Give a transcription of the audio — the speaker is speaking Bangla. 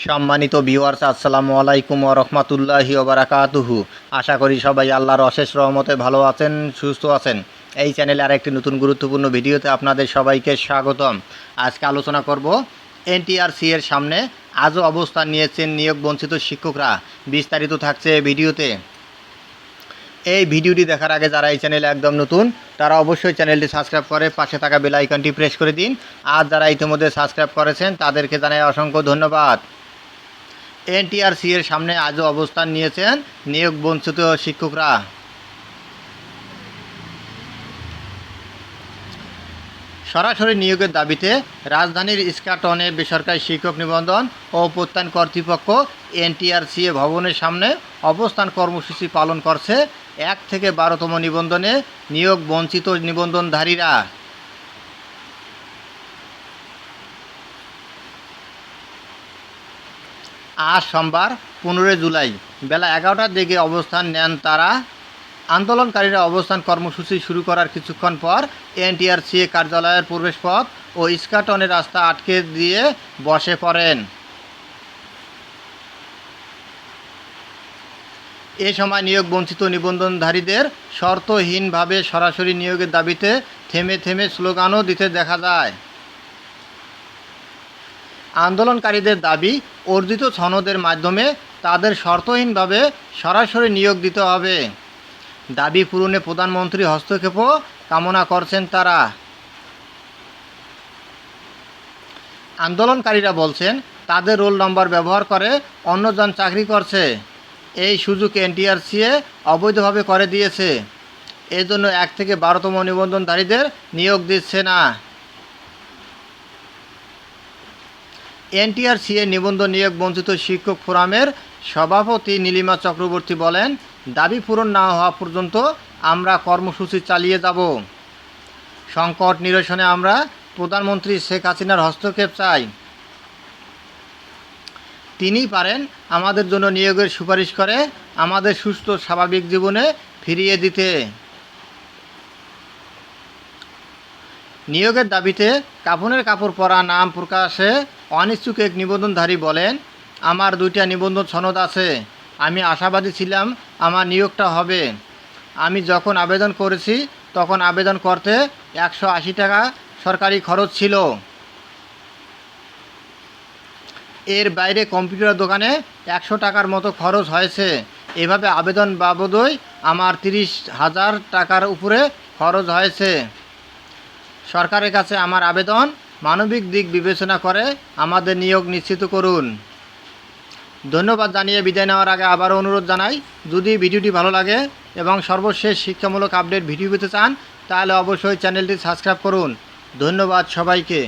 সম্মানিত ভিউয়ার্স, আসসালামু আলাইকুম ওয়া রাহমাতুল্লাহি ওয়া বারাকাতুহু। আশা করি সবাই আল্লাহর অশেষ রহমতে ভালো আছেন, সুস্থ আছেন। এই চ্যানেলে আরেকটি নতুন গুরুত্বপূর্ণ ভিডিওতে আপনাদের সবাইকে স্বাগতম। আজকে আলোচনা করব এনটিআরসি এর সামনে আজও অবস্থান নিয়েছেন নিয়োগ বঞ্চিত শিক্ষকরা। বিস্তারিত থাকছে ভিডিওতে। এই ভিডিওটি দেখার আগে যারা এই চ্যানেলে একদম নতুন তারা অবশ্যই চ্যানেলটি সাবস্ক্রাইব করে পাশে থাকা বেল আইকনটি প্রেস করে দিন। আর যারা ইতিমধ্যে সাবস্ক্রাইব করেছেন তাদেরকে জানাই অসংখ্য ধন্যবাদ। এনটিআরসি এর সামনে আজও অবস্থান নিয়েছেন নিয়োগ বঞ্চিত শিক্ষকরা। সরাসরি নিয়োগের দাবিতে রাজধানীর ইস্কাটনে বেসরকারি শিক্ষক নিবন্ধন ও প্রত্যয়ন কর্তৃপক্ষ এনটিআরসিএ ভবনের সামনে অবস্থান কর্মসূচি পালন করছে 1 থেকে 12তম নিবন্ধনে নিয়োগ বঞ্চিত নিবন্ধনধারীরা। আজ সোমবার 15 জুলাই বেলা 11টার দিকে অবস্থান নেন তারা। আন্দোলনকারীরা অবস্থান কর্মসূচি শুরু করার কিছুক্ষণ পর এনটিআরসিএ কার্যালয়ের প্রবেশপথ ও ইস্কাটনের রাস্তা আটকে দিয়ে বসে পড়েন। এ সময় নিয়োগ বঞ্চিত নিবন্ধনধারীদের শর্তহীনভাবে সরাসরি নিয়োগের দাবিতে থেমে থেমে স্লোগানও দিতে দেখা যায়। আন্দোলনকারীদের দাবি, অর্জিত সনদের মাধ্যমে তাদের শর্তহীনভাবে সরাসরি নিয়োগ দিতে হবে। দাবি পূরণে প্রধানমন্ত্রীর হস্তক্ষেপও কামনা করছেন তারা। আন্দোলনকারীরা বলছেন, তাদের রোল নম্বর ব্যবহার করে অন্যজন চাকরি করছে। এই সুযোগ এনটিআরসিএ অবৈধভাবে করে দিয়েছে। এজন্য 1 থেকে 12তম নিবন্ধনধারীদের নিয়োগ দিচ্ছে না। এনটিআরসিএ নিবন্ধন নিয়োগ বঞ্চিত শিক্ষক ফোরামের সভাপতি নীলিমা চক্রবর্তী বলেন, দাবি পূরণ না হওয়া পর্যন্ত আমরা কর্মসূচি চালিয়ে যাব। সংকট নিরসনে আমরা প্রধানমন্ত্রী শেখ হাসিনার হস্তক্ষেপ চাই। তিনিই পারেন আমাদের জন্য নিয়োগের সুপারিশ করে আমাদের সুস্থ স্বাভাবিক জীবনে ফিরিয়ে দিতে। নিয়োগের দাবিতে কাফনের কাপড় পরা নাম প্রকাশে অনিচ্ছুক এক নিবন্ধনধারী বলেন, আমার 2টা নিবন্ধন সনদ আছে। আমি আশাবাদী ছিলাম আমার নিয়োগটা হবে। আমি যখন আবেদন করেছি তখন আবেদন করতে 180 টাকা সরকারি খরচ ছিল। এর বাইরে কম্পিউটার দোকানে 100 টাকার মতো খরচ হয়েছে। এভাবে আবেদন বাবদই আমার 30,000 টাকার উপরে খরচ হয়েছে। সরকারের কাছে আমার আবেদন মানবিক দিক বিবেচনা করে আমাদের নিয়োগ নিশ্চিত করুন। ধন্যবাদ জানিয়ে বিদায় নেওয়ার আগে আবারও অনুরোধ জানাই, যদি ভিডিওটি ভালো লাগে এবং সর্বশেষ শিক্ষামূলক আপডেট ভিডিও পেতে চান তাহলে অবশ্যই চ্যানেলটি সাবস্ক্রাইব করুন। ধন্যবাদ সবাইকে।